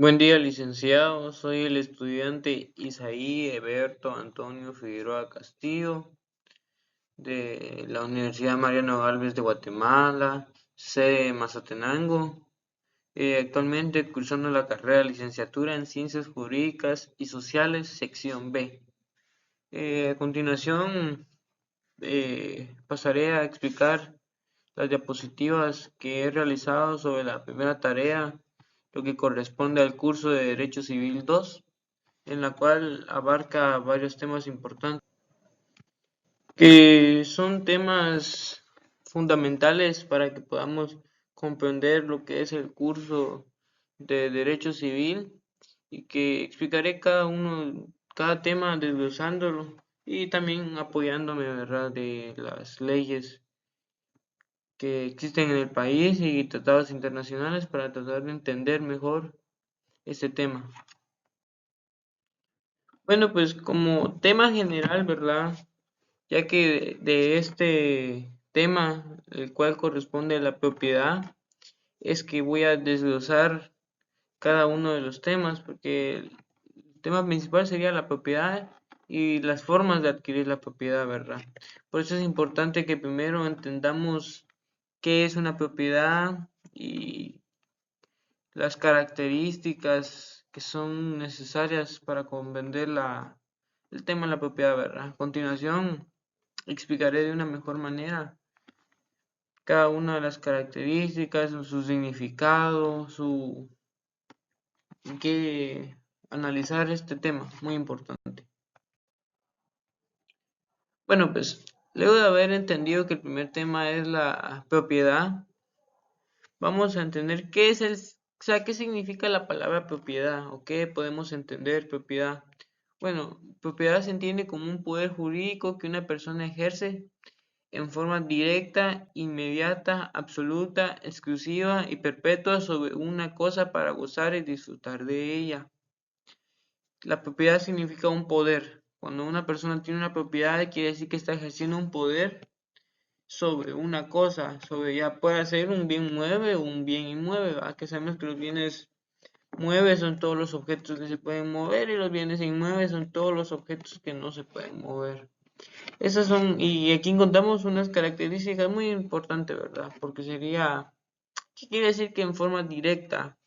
Buen día, licenciado. Soy el estudiante Isaí Eberto Antonio Figueroa Castillo de la Universidad Mariano Galvez de Guatemala, sede Mazatenango. Actualmente cursando la carrera de licenciatura en Ciencias Jurídicas y Sociales, sección B. A continuación, pasaré a explicar las diapositivas que he realizado sobre la primera tarea, lo que corresponde al curso de Derecho Civil 2, en la cual abarca varios temas importantes, que son temas fundamentales para que podamos comprender lo que es el curso de Derecho Civil y que explicaré cada tema desglosándolo y también apoyándome, ¿verdad?, de las leyes que existen en el país y tratados internacionales para tratar de entender mejor este tema. Bueno, pues como tema general, ¿verdad? Ya que de este tema, el cual corresponde a la propiedad, es que voy a desglosar cada uno de los temas, porque el tema principal sería la propiedad y las formas de adquirir la propiedad, ¿verdad? Por eso es importante que primero entendamos qué es una propiedad y las características que son necesarias para comprender el tema de la propiedad, ¿verdad? A continuación, explicaré de una mejor manera cada una de las características, su significado, que analizar este tema, muy importante. Bueno, pues luego de haber entendido que el primer tema es la propiedad, vamos a entender o sea, qué significa la palabra propiedad o qué podemos entender propiedad. Bueno, propiedad se entiende como un poder jurídico que una persona ejerce en forma directa, inmediata, absoluta, exclusiva y perpetua sobre una cosa para gozar y disfrutar de ella. La propiedad significa un poder. Cuando una persona tiene una propiedad, quiere decir que está ejerciendo un poder sobre una cosa, sobre ya puede ser un bien mueble o un bien inmueble, ¿verdad? Que sabemos que los bienes muebles son todos los objetos que se pueden mover y los bienes inmuebles son todos los objetos que no se pueden mover. Esas son, y aquí encontramos unas características muy importantes, ¿verdad? Porque sería, ¿qué quiere decir que en forma directa?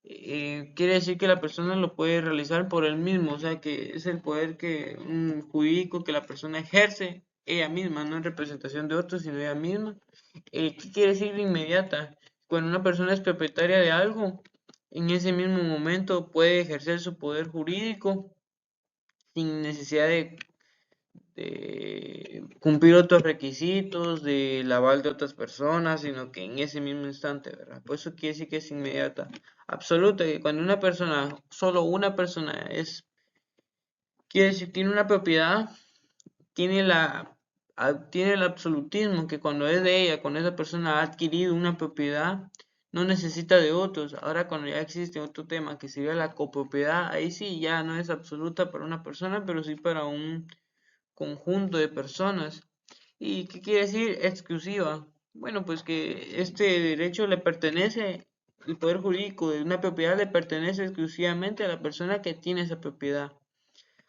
Quiere decir que la persona lo puede realizar por él mismo, o sea que es el poder jurídico que la persona ejerce ella misma, no en representación de otros, sino ella misma. ¿Qué quiere decir inmediata? Cuando una persona es propietaria de algo, en ese mismo momento puede ejercer su poder jurídico sin necesidad de cumplir otros requisitos, del aval de otras personas, sino que en ese mismo instante, ¿verdad? Por eso quiere decir que es inmediata, absoluta, que cuando una persona, solo una persona quiere decir, tiene una propiedad, tiene tiene el absolutismo, que cuando es de ella, cuando esa persona ha adquirido una propiedad, no necesita de otros. Ahora cuando ya existe otro tema que sería la copropiedad, ahí sí ya no es absoluta para una persona, pero sí para un conjunto de personas. ¿Y qué quiere decir exclusiva? Bueno, pues que este derecho le pertenece, el poder jurídico de una propiedad le pertenece exclusivamente a la persona que tiene esa propiedad.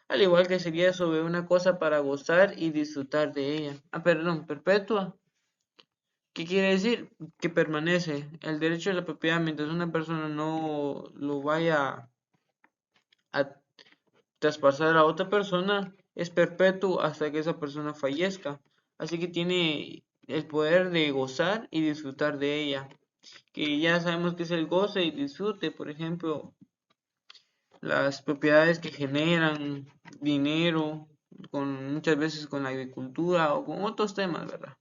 Al igual que sería sobre una cosa para gozar y disfrutar de ella. Ah, perdón, perpetua. ¿Qué quiere decir? Que permanece. El derecho de la propiedad mientras una persona no lo vaya a traspasar a otra persona es perpetuo hasta que esa persona fallezca. Así que tiene el poder de gozar y disfrutar de ella. Que ya sabemos que es el goce y disfrute, por ejemplo, las propiedades que generan dinero, muchas veces con la agricultura o con otros temas, ¿verdad?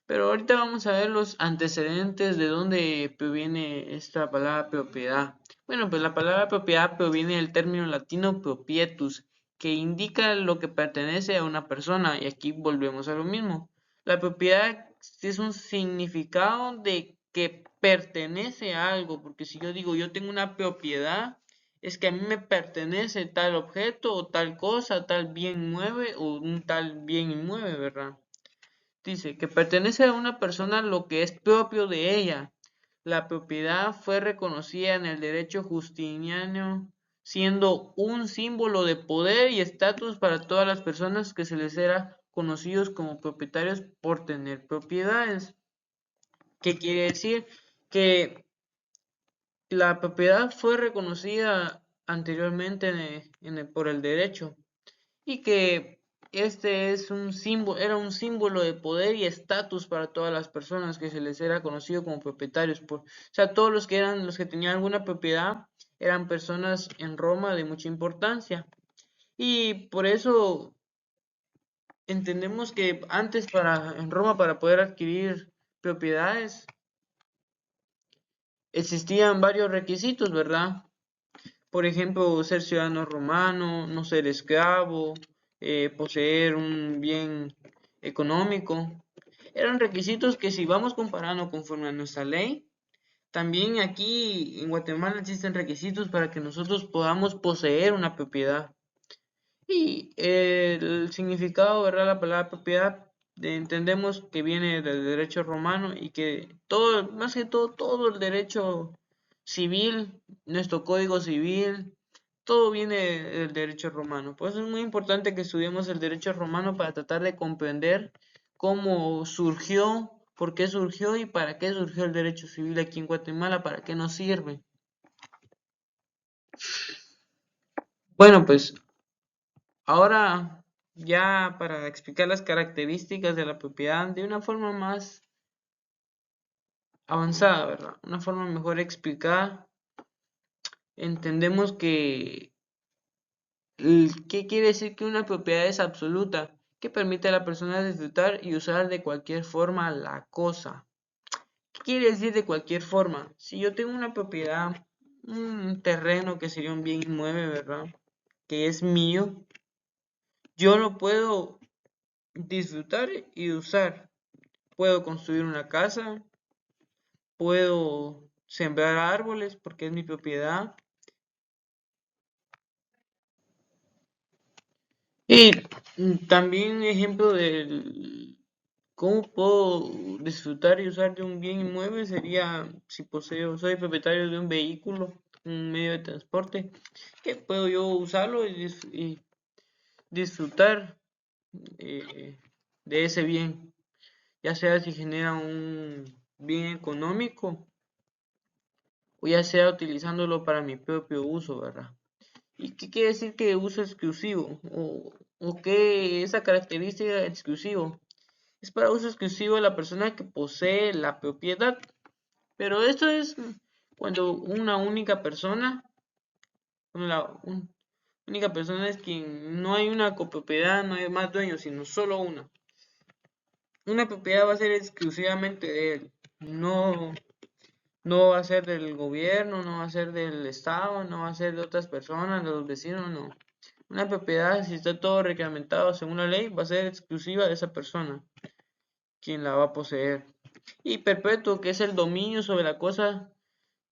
Pero ahorita vamos a ver los antecedentes de dónde proviene esta palabra propiedad. Bueno, pues la palabra propiedad proviene del término latino propietus, que indica lo que pertenece a una persona, y aquí volvemos a lo mismo. La propiedad es un significado de que pertenece a algo, porque si yo digo yo tengo una propiedad, es que a mí me pertenece tal objeto o tal cosa, tal bien mueble o un tal bien inmueble, ¿verdad? Dice que pertenece a una persona lo que es propio de ella. la propiedad fue reconocida en el derecho justiniano, siendo un símbolo de poder y estatus para todas las personas que se les era conocidos como propietarios por tener propiedades. ¿Qué quiere decir? Que la propiedad fue reconocida anteriormente por el derecho y que este es un símbolo, era un símbolo de poder y estatus para todas las personas que se les era conocido como propietarios. O sea, todos los que tenían alguna propiedad eran personas en Roma de mucha importancia. Y por eso entendemos que antes en Roma para poder adquirir propiedades existían varios requisitos, ¿verdad? Por ejemplo, ser ciudadano romano, no ser esclavo, poseer un bien económico. Eran requisitos que si vamos comparando conforme a nuestra ley, también aquí en Guatemala existen requisitos para que nosotros podamos poseer una propiedad. Y el significado, ¿verdad? La palabra propiedad entendemos que viene del derecho romano y que todo, más que todo, todo el derecho civil, nuestro código civil, todo viene del derecho romano. Por eso es muy importante que estudiemos el derecho romano para tratar de comprender cómo surgió, por qué surgió y para qué surgió el derecho civil aquí en Guatemala, para qué nos sirve. Bueno, pues ahora ya para explicar las características de la propiedad de una forma más avanzada, ¿verdad? Una forma mejor explicada, entendemos que ¿qué quiere decir que una propiedad es absoluta? Que permite a la persona disfrutar y usar de cualquier forma la cosa. ¿Qué quiere decir de cualquier forma? Si yo tengo una propiedad, un terreno que sería un bien inmueble, ¿verdad? Que es mío, yo lo puedo disfrutar y usar. Puedo construir una casa, puedo sembrar árboles porque es mi propiedad. Y también ejemplo de cómo puedo disfrutar y usar de un bien inmueble sería si soy propietario de un vehículo, un medio de transporte, que puedo yo usarlo y disfrutar de ese bien, ya sea si genera un bien económico o ya sea utilizándolo para mi propio uso, ¿verdad? ¿Y qué quiere decir que uso exclusivo? ¿O qué esa característica exclusivo? Es para uso exclusivo de la persona que posee la propiedad. Pero esto es cuando una única persona, única persona es quien no hay una copropiedad, no hay más dueños, sino solo una. Una propiedad va a ser exclusivamente de él. No, no va a ser del gobierno, no va a ser del estado, no va a ser de otras personas, de los vecinos, no. Una propiedad, si está todo reglamentado según la ley, va a ser exclusiva de esa persona, quien la va a poseer. Y perpetuo, que es el dominio sobre la cosa,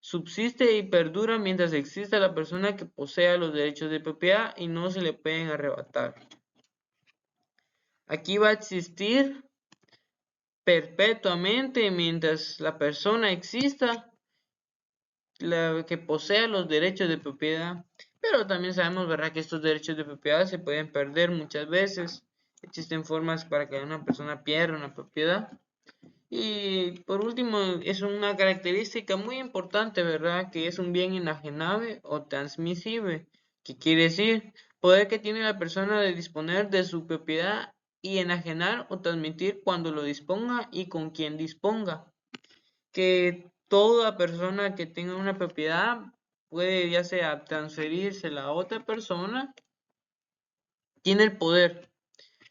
subsiste y perdura mientras exista la persona que posea los derechos de propiedad y no se le pueden arrebatar. Aquí va a existir perpetuamente mientras la persona exista, la que posea los derechos de propiedad, pero también sabemos, ¿verdad?, que estos derechos de propiedad se pueden perder muchas veces. Existen formas para que una persona pierda una propiedad. Y por último, es una característica muy importante, ¿verdad?, que es un bien enajenable o transmisible. ¿Qué quiere decir? Poder que tiene la persona de disponer de su propiedad y enajenar o transmitir cuando lo disponga y con quien disponga. Que toda persona que tenga una propiedad puede ya sea transferírsela a otra persona, tiene el poder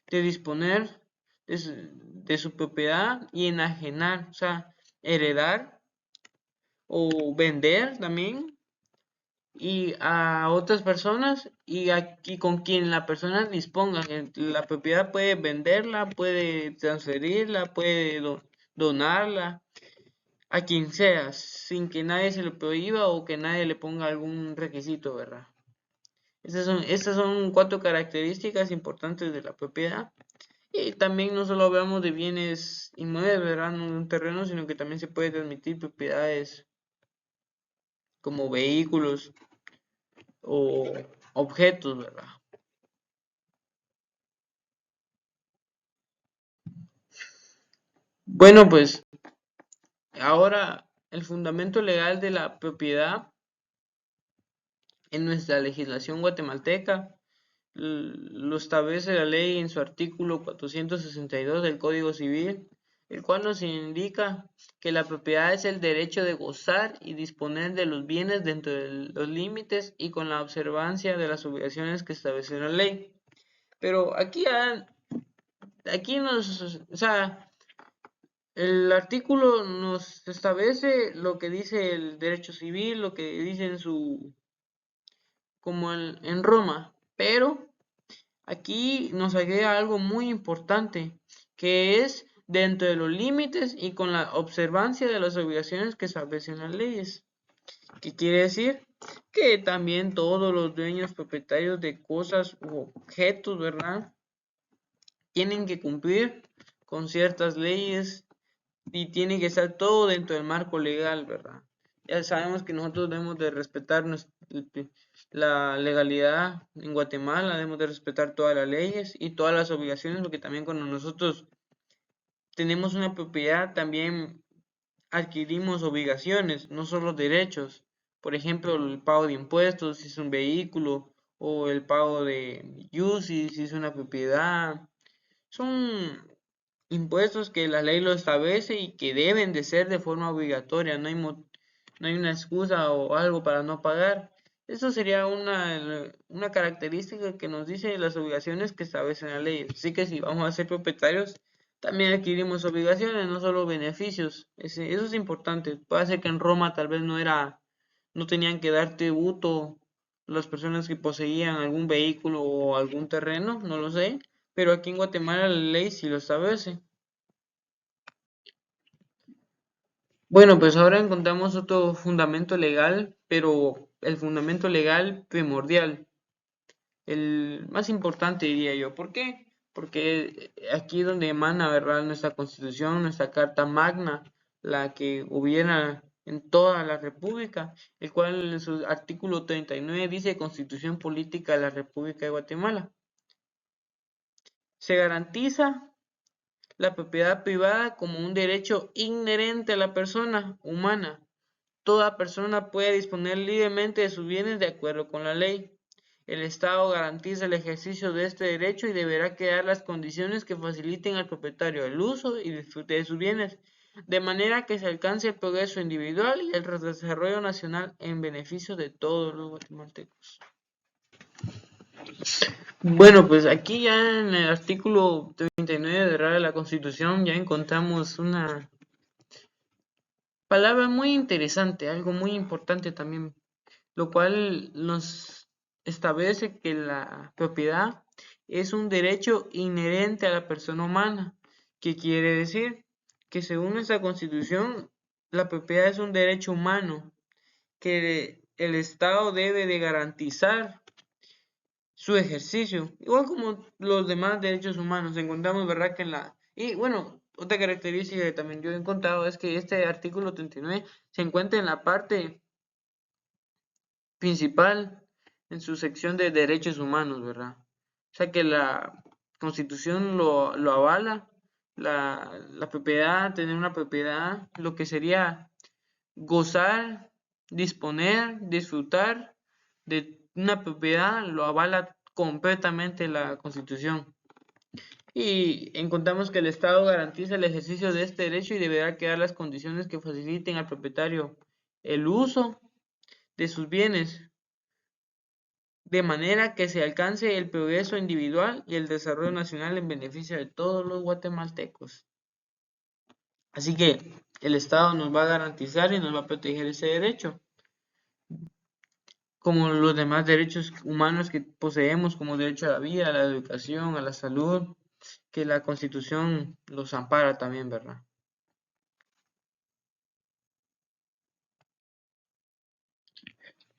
de disponer de su propiedad y enajenar, o sea, heredar o vender también y a otras personas y aquí con quien la persona disponga. La propiedad puede venderla, puede transferirla, puede donarla a quien sea, sin que nadie se lo prohíba o que nadie le ponga algún requisito, ¿verdad? Estas son 4 características importantes de la propiedad. Y también no solo hablamos de bienes inmuebles, ¿verdad? No de un terreno, sino que también se puede transmitir propiedades como vehículos o objetos, ¿verdad? Bueno, pues ahora el fundamento legal de la propiedad en nuestra legislación guatemalteca lo establece la ley en su artículo 462 del Código Civil, el cual nos indica que la propiedad es el derecho de gozar y disponer de los bienes dentro de los límites y con la observancia de las obligaciones que establece la ley. Pero aquí o sea, el artículo nos establece lo que dice el derecho civil, lo que dice como en Roma, pero aquí nos agrega algo muy importante, que es dentro de los límites y con la observancia de las obligaciones que establecen las leyes. ¿Qué quiere decir? Que también todos los dueños propietarios de cosas u objetos, ¿verdad? Tienen que cumplir con ciertas leyes y tiene que estar todo dentro del marco legal, ¿verdad? Ya sabemos que nosotros debemos de respetar la legalidad en Guatemala, debemos de respetar todas las leyes y todas las obligaciones, porque también cuando nosotros tenemos una propiedad, también adquirimos obligaciones, no solo derechos. Por ejemplo, el pago de impuestos si es un vehículo, o el pago de UCI si es una propiedad. Son impuestos que la ley lo establece y que deben de ser de forma obligatoria, no hay una excusa o algo para no pagar. Eso sería una característica que nos dice las obligaciones que establecen la ley. Así que si vamos a ser propietarios, también adquirimos obligaciones, no solo beneficios. Eso es importante. Puede ser que en Roma tal vez no tenían que dar tributo las personas que poseían algún vehículo o algún terreno, no lo sé, pero aquí en Guatemala la ley sí lo establece. Bueno, pues ahora encontramos otro fundamento legal, pero el fundamento legal primordial, el más importante diría yo. ¿Por qué? Porque aquí es donde emana, ¿verdad? Nuestra Constitución, nuestra Carta Magna, la que gobierna en toda la República, el cual en su artículo 39 dice Constitución Política de la República de Guatemala. Se garantiza la propiedad privada como un derecho inherente a la persona humana. Toda persona puede disponer libremente de sus bienes de acuerdo con la ley. El Estado garantiza el ejercicio de este derecho y deberá crear las condiciones que faciliten al propietario el uso y disfrute de sus bienes, de manera que se alcance el progreso individual y el desarrollo nacional en beneficio de todos los guatemaltecos. Bueno, pues aquí ya en el artículo 39 de la Constitución ya encontramos una palabra muy interesante, algo muy importante también, lo cual nos establece que la propiedad es un derecho inherente a la persona humana. ¿Qué quiere decir? Que según nuestra Constitución, la propiedad es un derecho humano que el Estado debe de garantizar su ejercicio, igual como los demás derechos humanos. Encontramos, ¿verdad? Y bueno, otra característica que también yo he encontrado es que este artículo 39 se encuentra en la parte principal, en su sección de derechos humanos, ¿verdad? O sea que la Constitución lo avala, la propiedad, tener una propiedad, lo que sería gozar, disponer, disfrutar de una propiedad, lo avala completamente la Constitución. Y encontramos que el Estado garantiza el ejercicio de este derecho y deberá crear las condiciones que faciliten al propietario el uso de sus bienes, de manera que se alcance el progreso individual y el desarrollo nacional en beneficio de todos los guatemaltecos. Así que el Estado nos va a garantizar y nos va a proteger ese derecho, como los demás derechos humanos que poseemos, como derecho a la vida, a la educación, a la salud, que la Constitución los ampara también, ¿verdad?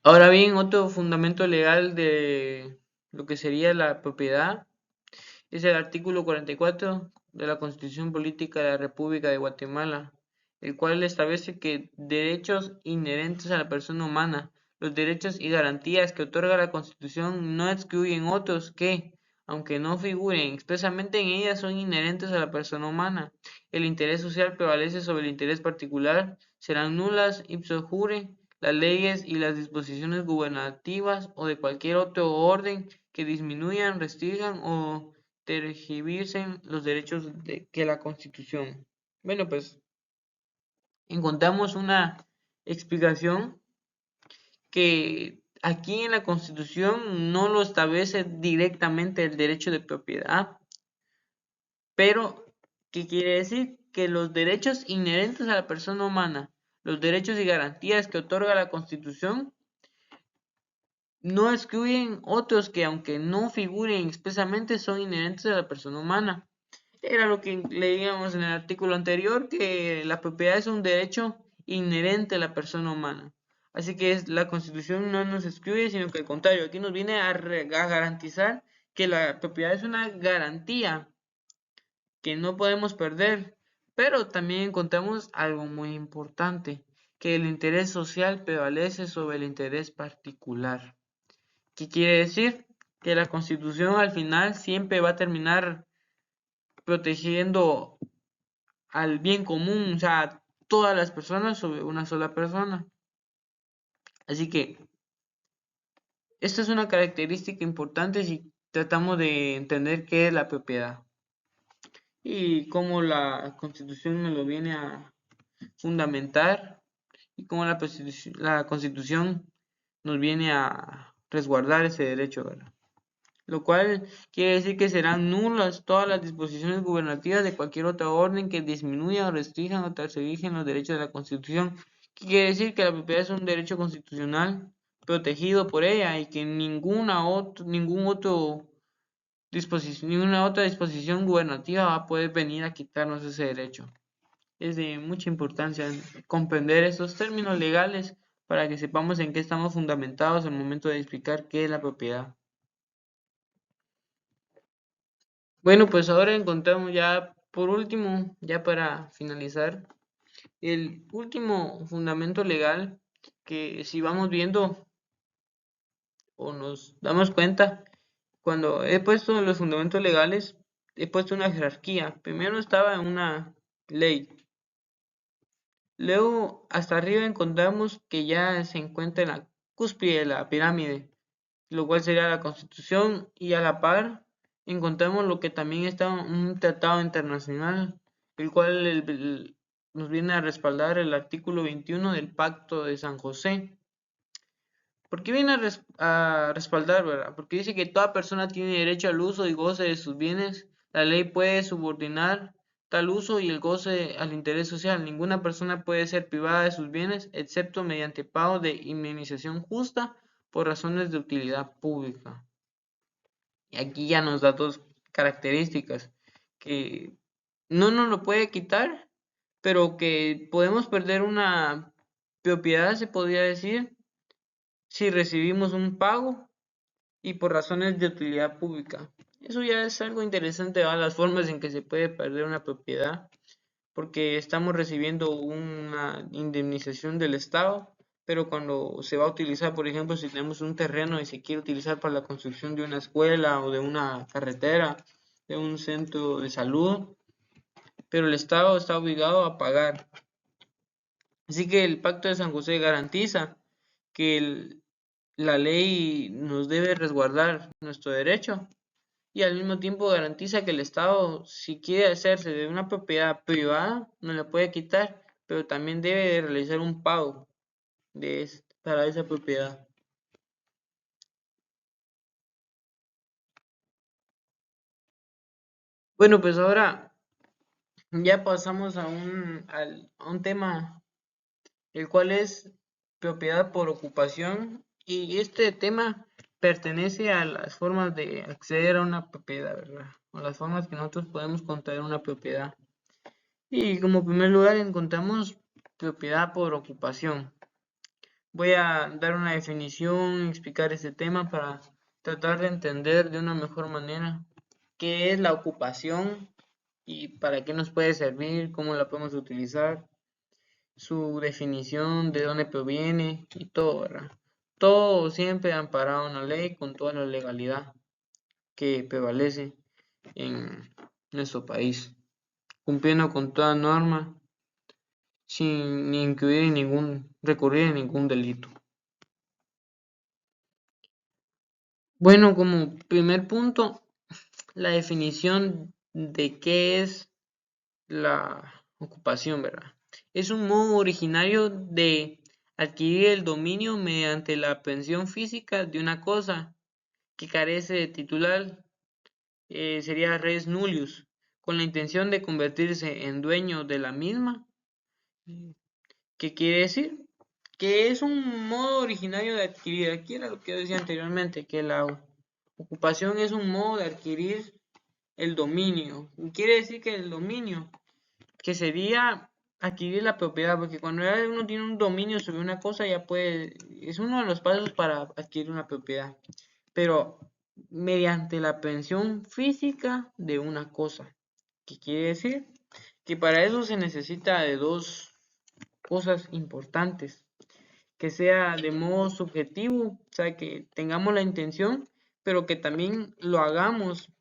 Ahora bien, otro fundamento legal de lo que sería la propiedad Es el artículo 44 de la Constitución Política de la República de Guatemala, el cual establece que derechos inherentes a la persona humana, los derechos y garantías que otorga la Constitución no excluyen otros que, aunque no figuren expresamente en ella, son inherentes a la persona humana. El interés social prevalece sobre el interés particular, serán nulas ipso jure las leyes y las disposiciones gubernativas o de cualquier otro orden que disminuyan, restrinjan o tergiversen los derechos que la Constitución. Bueno, pues encontramos una explicación que aquí en la Constitución no lo establece directamente el derecho de propiedad, pero ¿qué quiere decir? Que los derechos inherentes a la persona humana, los derechos y garantías que otorga la Constitución, no excluyen otros que, aunque no figuren expresamente, son inherentes a la persona humana. Era lo que leíamos en el artículo anterior, que la propiedad es un derecho inherente a la persona humana. Así que la Constitución no nos excluye, sino que al contrario, aquí nos viene a garantizar que la propiedad es una garantía que no podemos perder. Pero también encontramos algo muy importante, que el interés social prevalece sobre el interés particular. ¿Qué quiere decir? Que la Constitución al final siempre va a terminar protegiendo al bien común, o sea, todas las personas sobre una sola persona. Así que esta es una característica importante si tratamos de entender qué es la propiedad y cómo la Constitución nos lo viene a fundamentar y cómo la Constitución nos viene a resguardar ese derecho, ¿verdad? Lo cual quiere decir que serán nulas todas las disposiciones gubernativas de cualquier otra orden que disminuya o restrinjan o tergiversen los derechos de la Constitución. ¿Qué quiere decir? Que la propiedad es un derecho constitucional protegido por ella y que ninguna otra disposición gubernativa va a poder venir a quitarnos ese derecho. Es de mucha importancia comprender estos términos legales para que sepamos en qué estamos fundamentados al momento de explicar qué es la propiedad. Bueno, pues ahora encontramos ya, por último, ya para finalizar, el último fundamento legal que si vamos viendo o nos damos cuenta, cuando he puesto los fundamentos legales, he puesto una jerarquía. Primero estaba en una ley. Luego, hasta arriba encontramos que ya se encuentra en la cúspide de la pirámide, lo cual sería la Constitución, y a la par encontramos lo que también está un tratado internacional, el cual nos viene a respaldar el artículo 21 del Pacto de San José. ¿Por qué viene a respaldar, verdad? Porque dice que toda persona tiene derecho al uso y goce de sus bienes. La ley puede subordinar tal uso y el goce al interés social. Ninguna persona puede ser privada de sus bienes, excepto mediante pago de indemnización justa por razones de utilidad pública. Y aquí ya nos da dos características, que no nos lo puede quitar, pero que podemos perder una propiedad, se podría decir, si recibimos un pago y por razones de utilidad pública. Eso ya es algo interesante, ¿va? Las formas en que se puede perder una propiedad, porque estamos recibiendo una indemnización del Estado, pero cuando se va a utilizar, por ejemplo, si tenemos un terreno y se quiere utilizar para la construcción de una escuela o de una carretera, de un centro de salud, pero el Estado está obligado a pagar. Así que el Pacto de San José garantiza que la ley nos debe resguardar nuestro derecho y al mismo tiempo garantiza que el Estado, si quiere hacerse de una propiedad privada, no la puede quitar, pero también debe de realizar un pago para esa propiedad. Bueno, pues ahora ya pasamos a un tema, el cual es propiedad por ocupación, y este tema pertenece a las formas de acceder a una propiedad, ¿verdad? O las formas que nosotros podemos contraer una propiedad. Y como primer lugar encontramos propiedad por ocupación. Voy a dar una definición, explicar este tema para tratar de entender de una mejor manera. qué es la ocupación y para qué nos puede servir, cómo la podemos utilizar, su definición, de dónde proviene y todo, ¿verdad? Todo siempre amparado en la ley con toda la legalidad que prevalece en nuestro país, cumpliendo con toda norma sin incluir recurrir a ningún delito. Bueno, como primer punto, la definición de qué es la ocupación, ¿verdad? Es un modo originario de adquirir el dominio mediante la aprehensión física de una cosa que carece de titular, sería res nullius, con la intención de convertirse en dueño de la misma. ¿Qué quiere decir? Que es un modo originario de adquirir. Aquí era lo que yo decía anteriormente, que la ocupación es un modo de adquirir el dominio. Quiere decir que el dominio, que sería adquirir la propiedad, porque cuando uno tiene un dominio sobre una cosa, ya puede, es uno de los pasos para adquirir una propiedad, pero mediante la aprehensión física de una cosa. ¿Qué quiere decir? Que para eso se necesita de dos cosas importantes, que sea de modo subjetivo, o sea, que tengamos la intención, pero que también lo hagamos.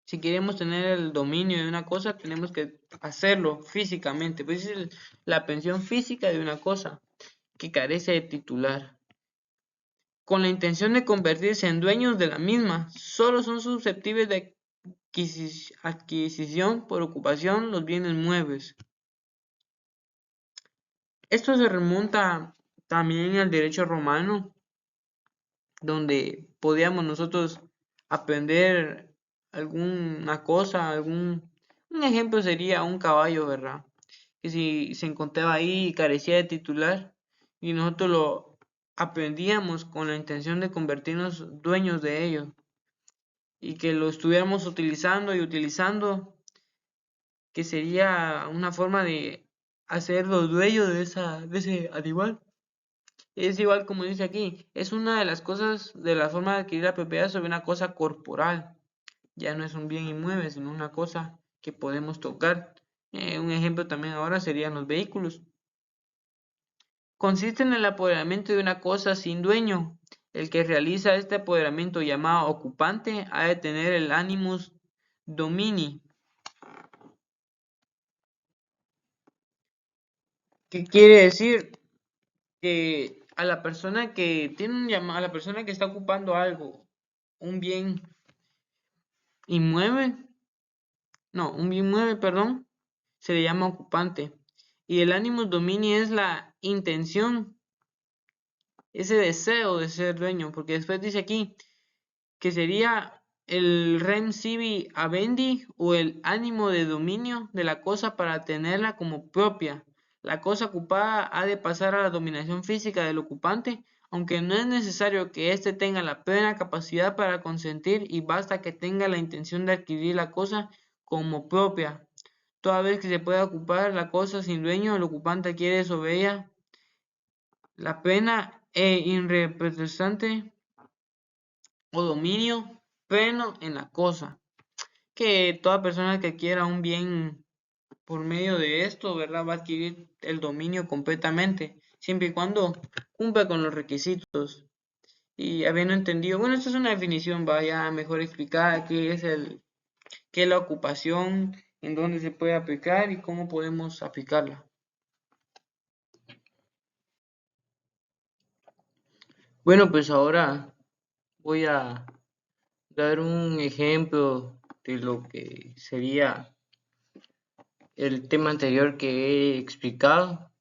Si queremos tener el dominio de una cosa, tenemos que hacerlo físicamente. Pues es la aprehensión física de una cosa que carece de titular, con la intención de convertirse en dueños de la misma. Solo son susceptibles de adquisición por ocupación los bienes muebles. Esto se remonta también al derecho romano, donde podíamos nosotros aprender alguna cosa, un ejemplo sería un caballo, ¿verdad? Que si se encontraba ahí y carecía de titular y nosotros lo aprendíamos con la intención de convertirnos dueños de ello y que lo estuviéramos utilizando y utilizando, que sería una forma de hacerlo dueños de ese animal. Es igual como dice aquí, es una de las cosas de la forma de adquirir la propiedad sobre una cosa corporal. Ya no es un bien inmueble, sino una cosa que podemos tocar. Un ejemplo también ahora serían los vehículos. Consiste en el apoderamiento de una cosa sin dueño. El que realiza este apoderamiento llamado ocupante ha de tener el animus domini. ¿Qué quiere decir? Que a la persona que tiene un llamado, a la persona que está ocupando algo, un bien inmueble, no, un bien mueble, perdón, se le llama ocupante. Y el animus domini es la intención, ese deseo de ser dueño, porque después dice aquí que sería el rem sibi habendi o el ánimo de dominio de la cosa para tenerla como propia. La cosa ocupada ha de pasar a la dominación física del ocupante, aunque no es necesario que éste tenga la plena capacidad para consentir y basta que tenga la intención de adquirir la cosa como propia. Toda vez que se pueda ocupar la cosa sin dueño, el ocupante adquiere sobre ella la plena e irrepresentante o dominio pleno en la cosa. Que toda persona que quiera un bien por medio de esto, ¿verdad? Va a adquirir el dominio completamente, siempre y cuando cumpla con los requisitos. Y habiendo entendido, bueno, esta es una definición, vaya mejor explicada qué es la ocupación, en dónde se puede aplicar y cómo podemos aplicarla. Bueno, pues ahora voy a dar un ejemplo de lo que sería el tema anterior que he explicado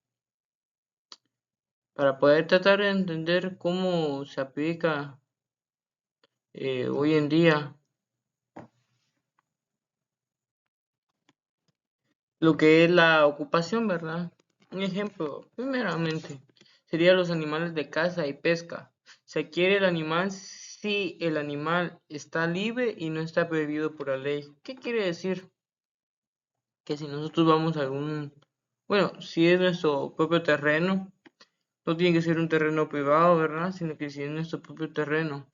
para poder tratar de entender cómo se aplica hoy en día lo que es la ocupación, ¿verdad? Un ejemplo, primeramente, sería los animales de caza y pesca. Se adquiere el animal si el animal está libre y no está prohibido por la ley. ¿Qué quiere decir? Que si nosotros vamos a algún, bueno, si es nuestro propio terreno, no tiene que ser un terreno privado, ¿verdad? Sino que si es nuestro propio terreno.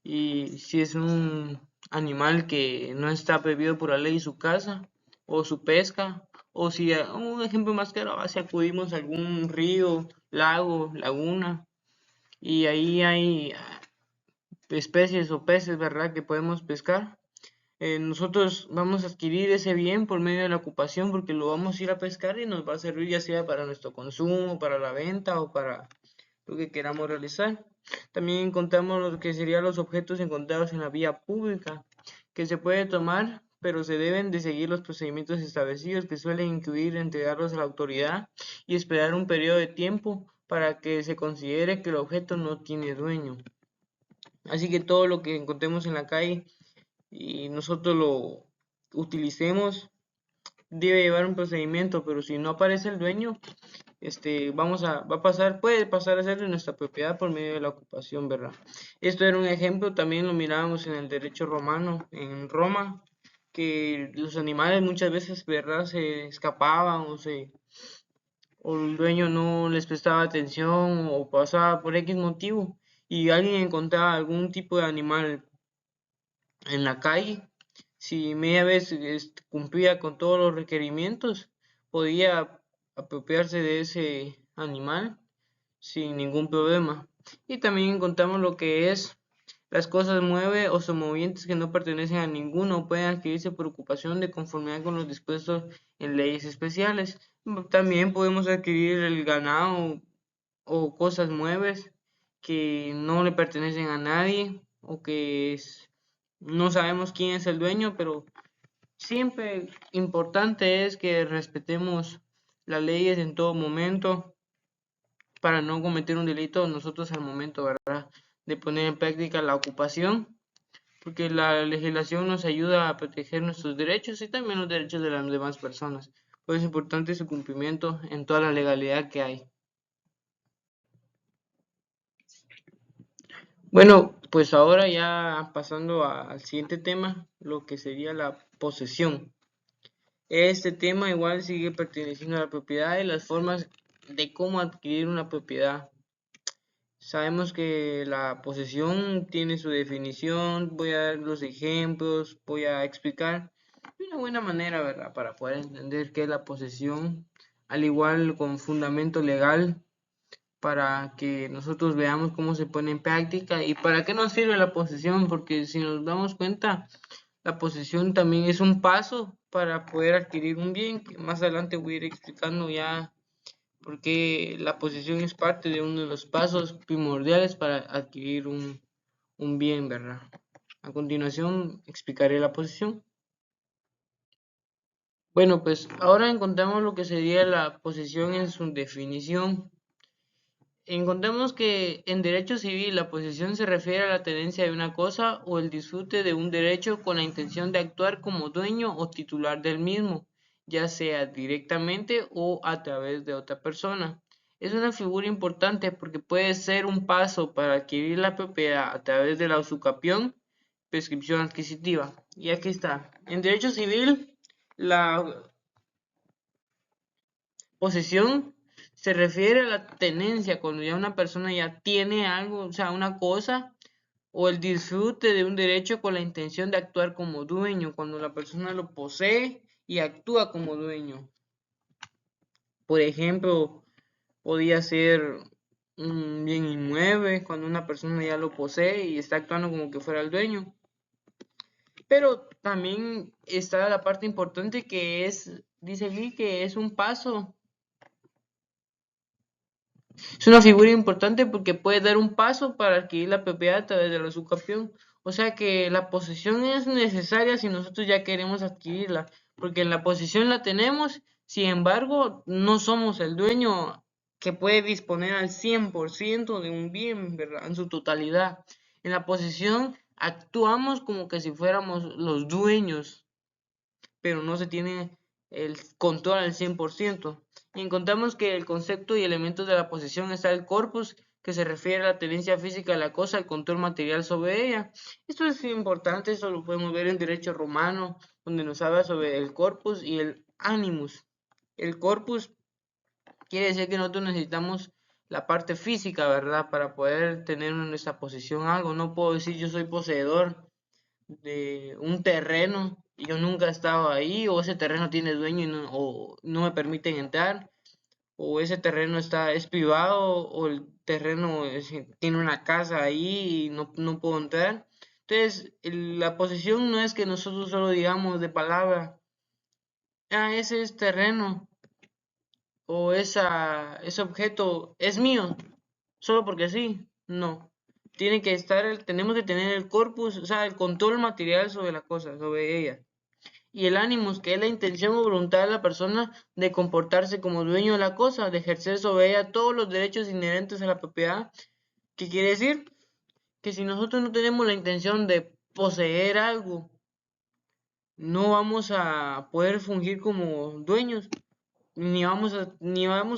Y si es un animal que no está prohibido por la ley su caza o su pesca, o si un ejemplo más claro, si acudimos a algún río, lago, laguna, y ahí hay especies o peces, ¿verdad?, que podemos pescar. Nosotros vamos a adquirir ese bien por medio de la ocupación porque lo vamos a ir a pescar y nos va a servir ya sea para nuestro consumo, para la venta o para lo que queramos realizar. También contamos lo que serían los objetos encontrados en la vía pública, que se puede tomar, pero se deben de seguir los procedimientos establecidos que suelen incluir entregarlos a la autoridad y esperar un periodo de tiempo para que se considere que el objeto no tiene dueño. Así que todo lo que encontremos en la calle y nosotros lo utilicemos debe llevar un procedimiento, pero si no aparece el dueño, puede pasar a ser de nuestra propiedad por medio de la ocupación, ¿verdad? Esto era un ejemplo, también lo mirábamos en el derecho romano, en Roma, que los animales muchas veces, ¿verdad?, se escapaban o el dueño no les prestaba atención o pasaba por X motivo y alguien encontraba algún tipo de animal en la calle, si media vez cumplía con todos los requerimientos, podía apropiarse de ese animal sin ningún problema. Y también encontramos lo que es las cosas mueve o son movientes que no pertenecen a ninguno, pueden adquirirse por ocupación de conformidad con los dispuestos en leyes especiales. También podemos adquirir el ganado o cosas mueves que no le pertenecen a nadie o que no sabemos quién es el dueño, pero siempre importante es que respetemos las leyes en todo momento para no cometer un delito nosotros al momento, ¿verdad?, de poner en práctica la ocupación, porque la legislación nos ayuda a proteger nuestros derechos y también los derechos de las demás personas. Pues es importante su cumplimiento en toda la legalidad que hay. Bueno, pues ahora ya pasando al siguiente tema, lo que sería la posesión. Este tema igual sigue perteneciendo a la propiedad y las formas de cómo adquirir una propiedad. Sabemos que la posesión tiene su definición, voy a dar los ejemplos, voy a explicar de una buena manera, ¿verdad?, para poder entender qué es la posesión, al igual con fundamento legal, para que nosotros veamos cómo se pone en práctica y para qué nos sirve la posesión, porque si nos damos cuenta, la posesión también es un paso para poder adquirir un bien, que más adelante voy a ir explicando ya porque la posesión es parte de uno de los pasos primordiales para adquirir un bien, ¿verdad? A continuación explicaré la posesión. Bueno, pues ahora encontramos lo que sería la posesión en su definición. Encontramos que en derecho civil la posesión se refiere a la tenencia de una cosa o el disfrute de un derecho con la intención de actuar como dueño o titular del mismo, ya sea directamente o a través de otra persona. Es una figura importante porque puede ser un paso para adquirir la propiedad a través de la usucapión, prescripción adquisitiva. Y aquí está. En derecho civil, la posesión se refiere a la tenencia, cuando ya una persona ya tiene algo, o sea, una cosa, o el disfrute de un derecho con la intención de actuar como dueño, cuando la persona lo posee y actúa como dueño. Por ejemplo, podía ser un bien inmueble, cuando una persona ya lo posee y está actuando como que fuera el dueño. Pero también está la parte importante que es, dice aquí, que es un paso. Es una figura importante porque puede dar un paso para adquirir la propiedad a través de la usucapión. O sea que la posesión es necesaria si nosotros ya queremos adquirirla, porque en la posesión la tenemos, sin embargo, no somos el dueño que puede disponer al 100% de un bien, ¿verdad?, en su totalidad. En la posesión actuamos como que si fuéramos los dueños, pero no se tiene el control al 100%. Y encontramos que el concepto y elementos de la posesión está el corpus, que se refiere a la tenencia física de la cosa, el control material sobre ella. Esto es importante, esto lo podemos ver en derecho romano, donde nos habla sobre el corpus y el animus. El corpus quiere decir que nosotros necesitamos la parte física, ¿verdad?, para poder tener en nuestra posesión algo. No puedo decir yo soy poseedor de un terreno y yo nunca he estado ahí, o ese terreno tiene dueño y o no me permiten entrar, o ese terreno es privado, o el terreno tiene una casa ahí y no puedo entrar. Entonces, la posesión no es que nosotros solo digamos de palabra, ah, ese es terreno, o ese objeto es mío, solo porque sí, no. Tiene que estar, tenemos que tener el corpus, o sea, el control material sobre la cosa, sobre ella. Y el ánimos, que es la intención o voluntad de la persona de comportarse como dueño de la cosa, de ejercer sobre ella todos los derechos inherentes a la propiedad. ¿Qué quiere decir? Que si nosotros no tenemos la intención de poseer algo, no vamos a poder fungir como dueños, ni vamos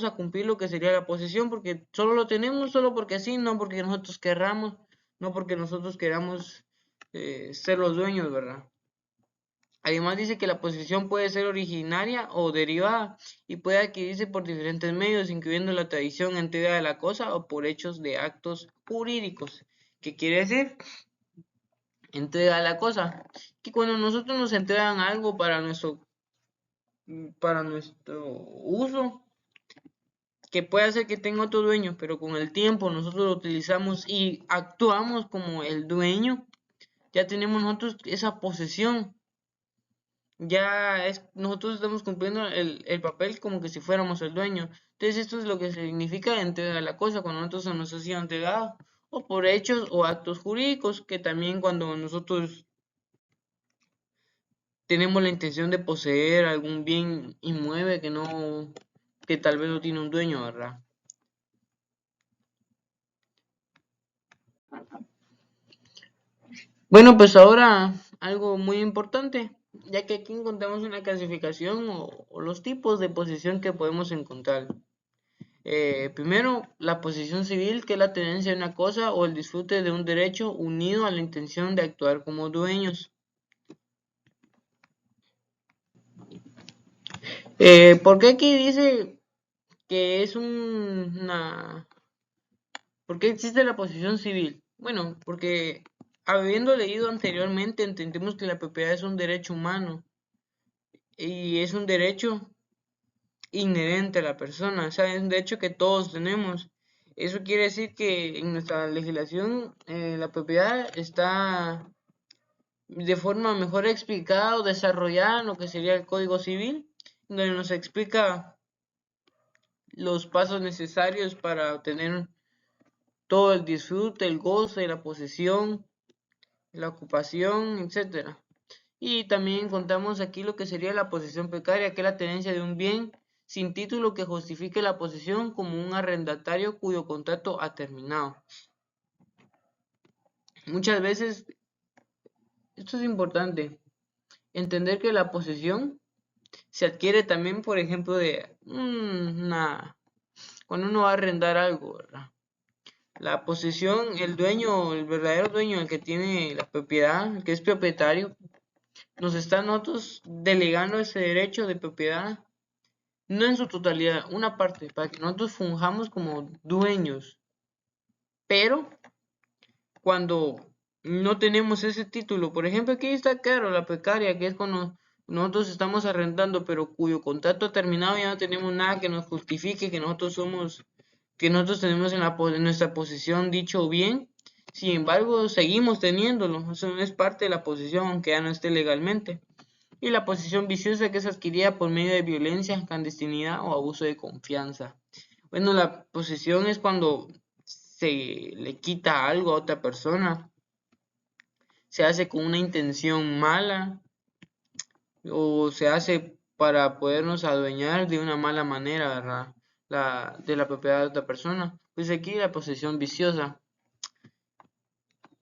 a cumplir lo que sería la posesión, porque solo lo tenemos solo porque sí, no porque nosotros querramos, no porque nosotros queramos ser los dueños, ¿verdad? Además dice que la posesión puede ser originaria o derivada y puede adquirirse por diferentes medios, incluyendo la tradición antigua de la cosa o por hechos de actos jurídicos. ¿Qué quiere decir? Entrega la cosa. Que cuando nosotros nos entregan algo para nuestro uso, que puede ser que tenga otro dueño, pero con el tiempo nosotros lo utilizamos y actuamos como el dueño, ya tenemos nosotros esa posesión. Nosotros estamos cumpliendo el papel como que si fuéramos el dueño. Entonces esto es lo que significa entrega la cosa cuando nosotros se nos ha sido entregado, o por hechos o actos jurídicos, que también cuando nosotros tenemos la intención de poseer algún bien inmueble que tal vez no tiene un dueño, ¿verdad? Bueno, pues ahora algo muy importante, ya que aquí encontramos una clasificación o los tipos de posesión que podemos encontrar. Primero, la posesión civil, que es la tenencia de una cosa o el disfrute de un derecho unido a la intención de actuar como dueños. ¿Por qué aquí dice que es una... ¿Por qué existe la posesión civil? Bueno, porque habiendo leído anteriormente entendemos que la propiedad es un derecho humano y es un derecho inherente a la persona, o sea, es un derecho que todos tenemos. Eso quiere decir que en nuestra legislación la propiedad está de forma mejor explicada o desarrollada en lo que sería el Código Civil, donde nos explica los pasos necesarios para obtener todo el disfrute, el goce, la posesión, la ocupación, etcétera. Y también encontramos aquí lo que sería la posesión precaria, que es la tenencia de un bien sin título que justifique la posesión como un arrendatario cuyo contrato ha terminado. Muchas veces, esto es importante, entender que la posesión se adquiere también, por ejemplo, cuando uno va a arrendar algo, ¿verdad? La posesión, el dueño, el verdadero dueño, el que tiene la propiedad, el que es propietario, nos está nosotros delegando ese derecho de propiedad, no en su totalidad, una parte, para que nosotros fungamos como dueños. Pero cuando no tenemos ese título, por ejemplo, aquí está claro la precaria, que es cuando nosotros estamos arrendando, pero cuyo contrato ha terminado, ya no tenemos nada que nos justifique que nosotros tenemos en nuestra posesión dicho bien. Sin embargo, seguimos teniéndolo. Eso no es parte de la posesión, aunque ya no esté legalmente. Y la posesión viciosa, que es adquirida por medio de violencia, clandestinidad o abuso de confianza. Bueno, la posesión es cuando se le quita algo a otra persona, se hace con una intención mala o se hace para podernos adueñar de una mala manera, ¿verdad? De la propiedad de otra persona. Pues aquí la posesión viciosa,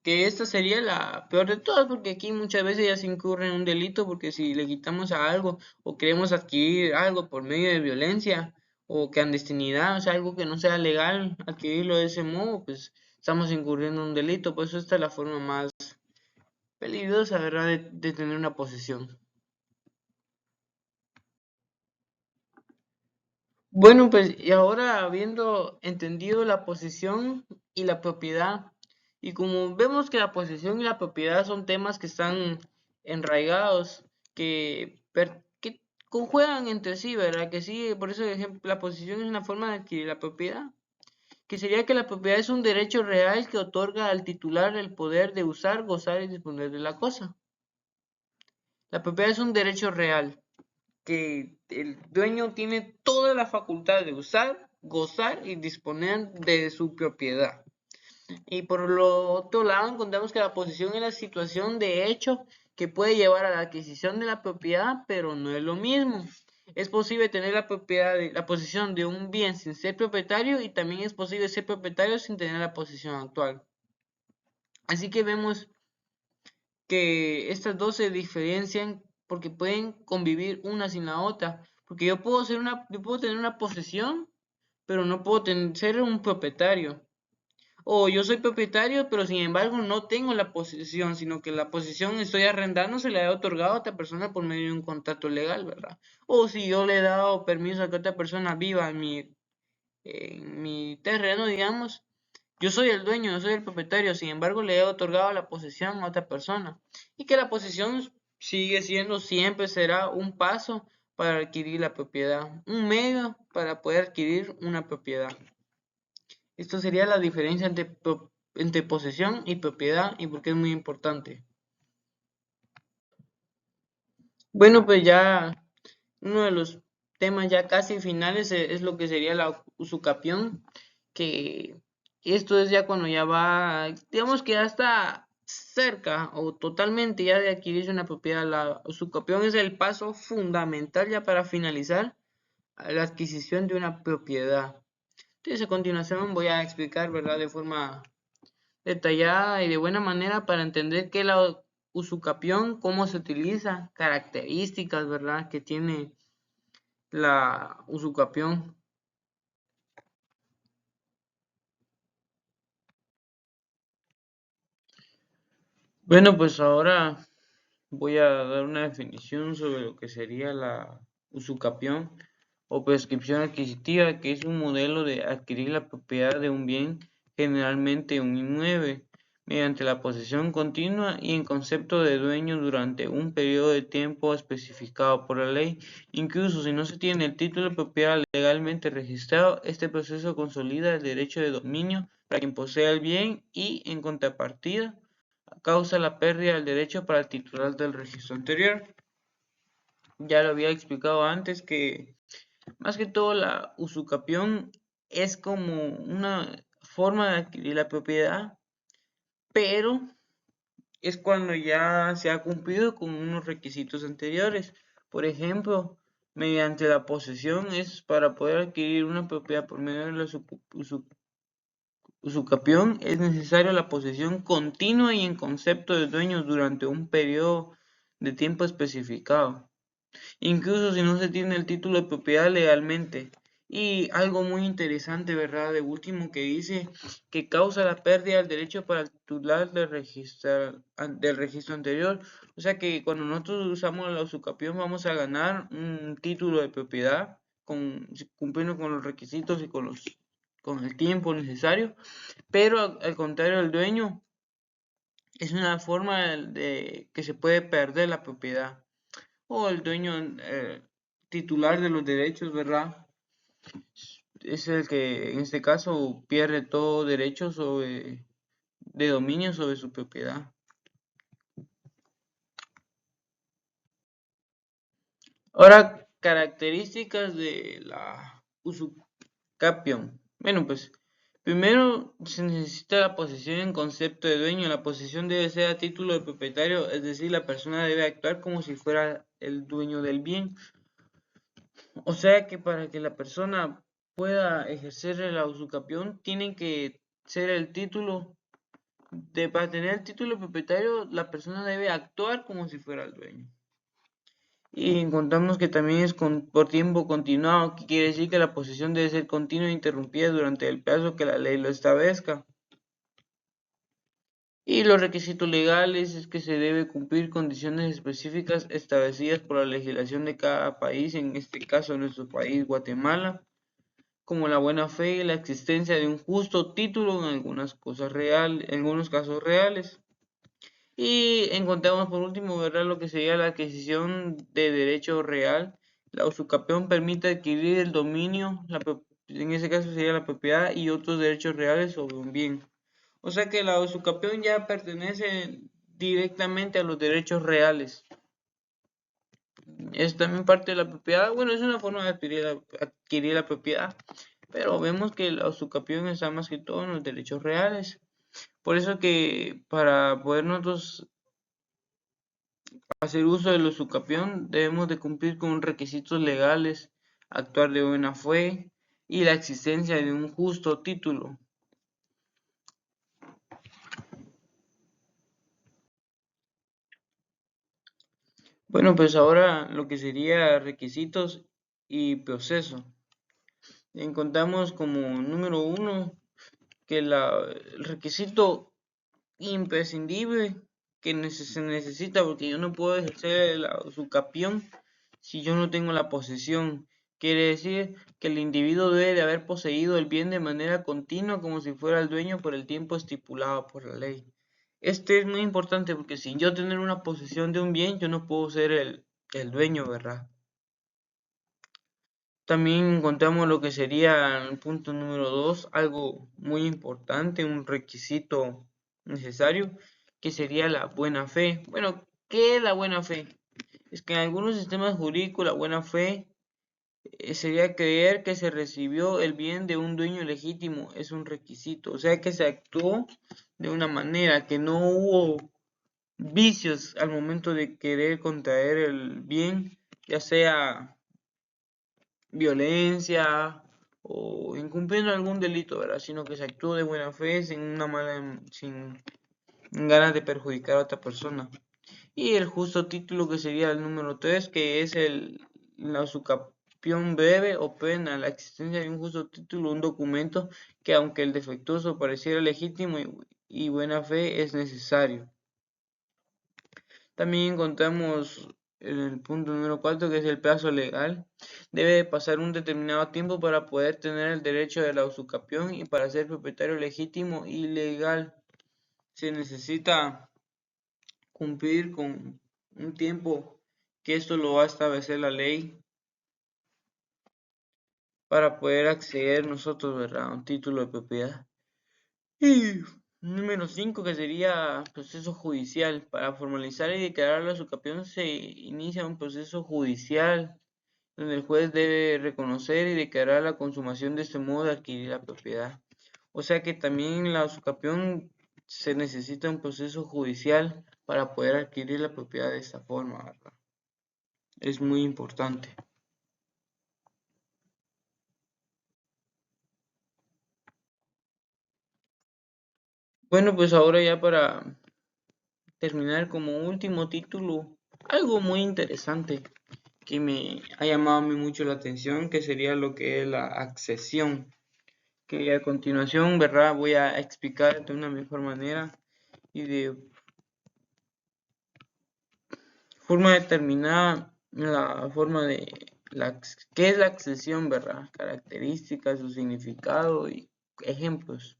que esta sería la peor de todas, porque aquí muchas veces ya se incurre en un delito, porque si le quitamos a algo o queremos adquirir algo por medio de violencia o clandestinidad, o sea, algo que no sea legal, adquirirlo de ese modo, pues estamos incurriendo en un delito. Por eso esta es la forma más peligrosa, ¿verdad?, de tener una posesión. Bueno, pues y ahora habiendo entendido la posesión y la propiedad Y como vemos que la posesión y la propiedad son temas que están enraigados, que conjuegan entre sí, ¿verdad? Que sí, por eso, ejemplo, la posesión es una forma de adquirir la propiedad, que sería que la propiedad es un derecho real que otorga al titular el poder de usar, gozar y disponer de la cosa. La propiedad es un derecho real, que el dueño tiene toda la facultad de usar, gozar y disponer de su propiedad. Y por lo otro lado, encontramos que la posesión es la situación de hecho que puede llevar a la adquisición de la propiedad, pero no es lo mismo. Es posible tener la propiedad, la posesión de un bien sin ser propietario, y también es posible ser propietario sin tener la posesión actual. Así que vemos que estas dos se diferencian porque pueden convivir una sin la otra. Porque yo puedo tener una posesión, pero no puedo ser un propietario. O yo soy propietario, pero sin embargo no tengo la posesión, sino que la posesión estoy arrendando, se la he otorgado a otra persona por medio de un contrato legal, ¿verdad? O si yo le he dado permiso a que otra persona viva en mi terreno, digamos, yo soy el dueño, yo soy el propietario, sin embargo le he otorgado la posesión a otra persona. Y que la posesión sigue siendo, siempre será un paso para adquirir la propiedad, un medio para poder adquirir una propiedad. Esto sería la diferencia entre posesión y propiedad, y por qué es muy importante. Bueno, pues ya uno de los temas ya casi finales es lo que sería la usucapión, que esto es ya cuando ya va, digamos que ya está cerca o totalmente ya de adquirirse una propiedad. La usucapión es el paso fundamental ya para finalizar la adquisición de una propiedad. Entonces, a continuación voy a explicar, ¿verdad?, de forma detallada y de buena manera para entender qué es la usucapión, cómo se utiliza, características, ¿verdad?, que tiene la usucapión. Bueno, pues ahora voy a dar una definición sobre lo que sería la usucapión o prescripción adquisitiva, que es un modelo de adquirir la propiedad de un bien, generalmente un inmueble, mediante la posesión continua y en concepto de dueño durante un periodo de tiempo especificado por la ley. Incluso si no se tiene el título de propiedad legalmente registrado, este proceso consolida el derecho de dominio para quien posea el bien y, en contrapartida, causa la pérdida del derecho para el titular del registro anterior. Ya lo había explicado antes que más que todo la usucapión es como una forma de adquirir la propiedad, pero es cuando ya se ha cumplido con unos requisitos anteriores. Por ejemplo, mediante la posesión es para poder adquirir una propiedad por medio de la usucapión es necesario la posesión continua y en concepto de dueños durante un periodo de tiempo especificado, incluso si no se tiene el título de propiedad legalmente. Y algo muy interesante, ¿verdad? De último que dice que causa la pérdida del derecho para el titular del registro anterior. O sea que cuando nosotros usamos la usucapión vamos a ganar un título de propiedad cumpliendo con los requisitos y con el tiempo necesario, pero al contrario del dueño es una forma de que se puede perder la propiedad o el dueño titular de los derechos, ¿verdad? Es el que en este caso pierde todo derecho de dominio sobre su propiedad. Ahora, características de la usucapión. Bueno, pues primero se necesita la posesión en concepto de dueño. La posesión debe ser a título de propietario, es decir, la persona debe actuar como si fuera el dueño del bien. O sea que para que la persona pueda ejercer la usucapión, tiene que ser el título para tener el título de propietario, la persona debe actuar como si fuera el dueño. Y encontramos que también es por tiempo continuado, que quiere decir que la posesión debe ser continua e interrumpida durante el plazo que la ley lo establezca. Y los requisitos legales es que se debe cumplir condiciones específicas establecidas por la legislación de cada país, en este caso nuestro país, Guatemala. como la buena fe y la existencia de un justo título en en algunos casos reales. Y encontramos por último, ¿verdad?, lo que sería la adquisición de derecho real. La usucapión permite adquirir el dominio, en ese caso sería la propiedad y otros derechos reales sobre un bien. O sea que la usucapión ya pertenece directamente a los derechos reales. Es también parte de la propiedad. Bueno, es una forma de adquirir la propiedad, pero vemos que la usucapión está más que todo en los derechos reales. Por eso que para poder nosotros hacer uso del usucapión debemos de cumplir con requisitos legales, actuar de buena fe y la existencia de un justo título. Bueno, pues ahora lo que sería requisitos y proceso. Encontramos como número uno que el requisito imprescindible que se necesita, porque yo no puedo ejercer la usucapión si yo no tengo la posesión. Quiere decir que el individuo debe de haber poseído el bien de manera continua como si fuera el dueño por el tiempo estipulado por la ley. Este es muy importante porque sin yo tener una posesión de un bien, yo no puedo ser el dueño, ¿verdad? También encontramos lo que sería el punto número 2, algo muy importante, un requisito necesario, que sería la buena fe. Bueno, ¿qué es la buena fe? Es que en algunos sistemas jurídicos la buena fe sería creer que se recibió el bien de un dueño legítimo, es un requisito, o sea que se actuó de una manera que no hubo vicios al momento de querer contraer el bien, ya sea violencia o incumpliendo algún delito, ¿verdad? Sino que se actuó de buena fe sin ganas de perjudicar a otra persona. Y el justo título que sería el número 3, que es la usucapión breve o pena, la existencia de un justo título, un documento que aunque el defectuoso pareciera legítimo y buena fe es necesario. También encontramos el punto número 4, que es el plazo legal. Debe de pasar un determinado tiempo para poder tener el derecho de la usucapión y para ser propietario legítimo y legal. Se necesita cumplir con un tiempo que esto lo va a establecer la ley para poder acceder nosotros, ¿verdad?, a un título de propiedad. Y número 5, que sería proceso judicial. Para formalizar y declarar la usucapión se inicia un proceso judicial donde el juez debe reconocer y declarar la consumación de este modo de adquirir la propiedad. O sea que también la usucapión se necesita un proceso judicial para poder adquirir la propiedad de esta forma, ¿verdad? Es muy importante. Bueno, pues ahora ya para terminar como último título, algo muy interesante que me ha llamado a mí mucho la atención, que sería lo que es la accesión, que a continuación, ¿verdad?, voy a explicar de una mejor manera y de forma determinada la forma de qué es la accesión, ¿verdad?, características, su significado y ejemplos.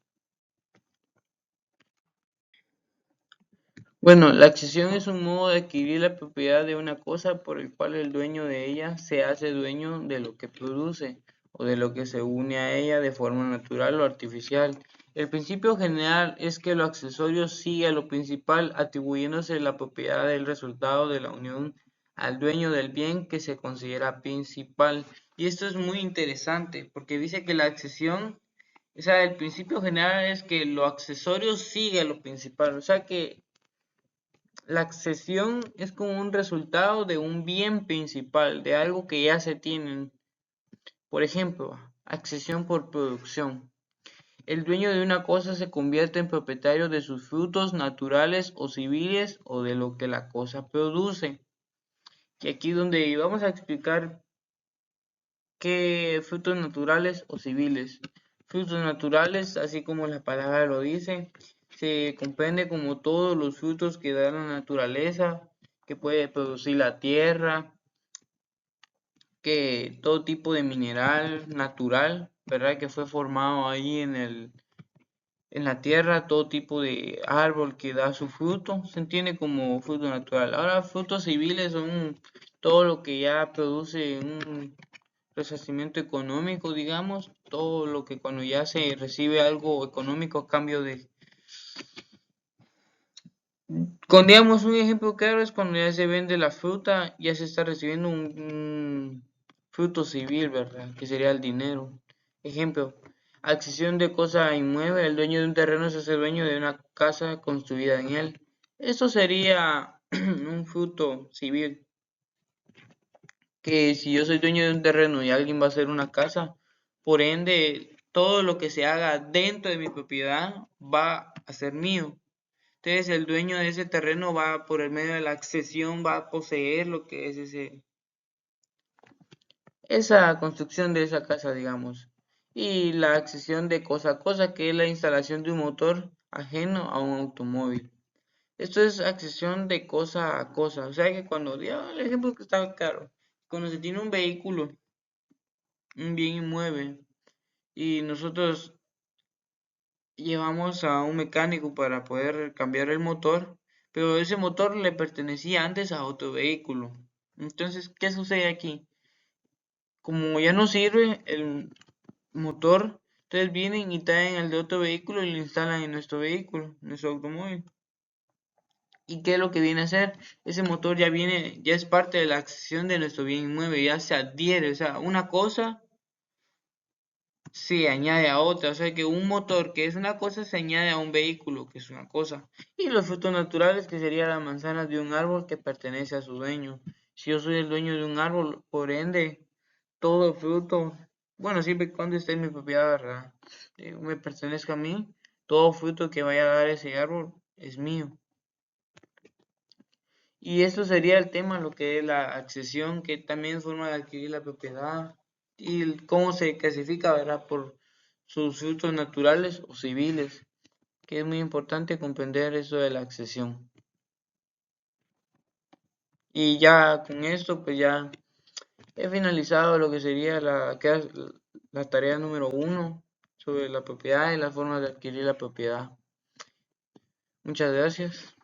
Bueno, la accesión es un modo de adquirir la propiedad de una cosa por el cual el dueño de ella se hace dueño de lo que produce o de lo que se une a ella de forma natural o artificial. El principio general es que lo accesorio sigue a lo principal, atribuyéndose la propiedad del resultado de la unión al dueño del bien que se considera principal. Y esto es muy interesante porque dice que la accesión, o sea, el principio general es que lo accesorio sigue a lo principal, o sea que la accesión es como un resultado de un bien principal, de algo que ya se tiene. Por ejemplo, accesión por producción. El dueño de una cosa se convierte en propietario de sus frutos naturales o civiles o de lo que la cosa produce. Y aquí donde vamos a explicar qué frutos naturales o civiles. Frutos naturales, así como la palabra lo dice, se comprende como todos los frutos que da la naturaleza, que puede producir la tierra, que todo tipo de mineral natural ¿verdad? Que fue formado ahí en la tierra, todo tipo de árbol que da su fruto, se entiende como fruto natural. Ahora, frutos civiles son todo lo que ya produce un resarcimiento económico, digamos, todo lo que cuando ya se recibe algo económico a cambio de... Con, digamos, un ejemplo claro es cuando ya se vende la fruta, ya se está recibiendo un fruto civil, ¿verdad? Que sería el dinero. Ejemplo, adquisición de cosa inmueble, el dueño de un terreno se hace dueño de una casa construida en él. Esto sería un fruto civil, que si yo soy dueño de un terreno y alguien va a hacer una casa, por ende, todo lo que se haga dentro de mi propiedad va a ser mío. Entonces el dueño de ese terreno va por el medio de la accesión, va a poseer lo que es esa construcción de esa casa, digamos. Y la accesión de cosa a cosa, que es la instalación de un motor ajeno a un automóvil. Esto es accesión de cosa a cosa. O sea que cuando, ya el ejemplo que está claro, cuando se tiene un vehículo, un bien inmueble, y nosotros llevamos a un mecánico para poder cambiar el motor, pero ese motor le pertenecía antes a otro vehículo. Entonces, ¿qué sucede aquí? Como ya no sirve el motor, entonces vienen y traen el de otro vehículo y lo instalan en nuestro vehículo, en nuestro automóvil. ¿Y qué es lo que viene a hacer? Ese motor ya viene, ya es parte de la accesión de nuestro bien inmueble, ya se adhiere, o sea, una cosa se añade a otra, o sea que un motor que es una cosa se añade a un vehículo que es una cosa. Y los frutos naturales que serían las manzanas de un árbol que pertenece a su dueño. Si yo soy el dueño de un árbol, por ende, todo fruto, bueno, siempre y cuando esté en mi propiedad, ¿verdad? Me pertenezca a mí, todo fruto que vaya a dar ese árbol es mío. Y esto sería el tema, lo que es la accesión, que también es forma de adquirir la propiedad y cómo se clasifica, ¿verdad? Por sus frutos naturales o civiles, que es muy importante comprender eso de la accesión. Y ya con esto, pues ya he finalizado lo que sería la tarea número 1 sobre la propiedad y las formas de adquirir la propiedad. Muchas gracias.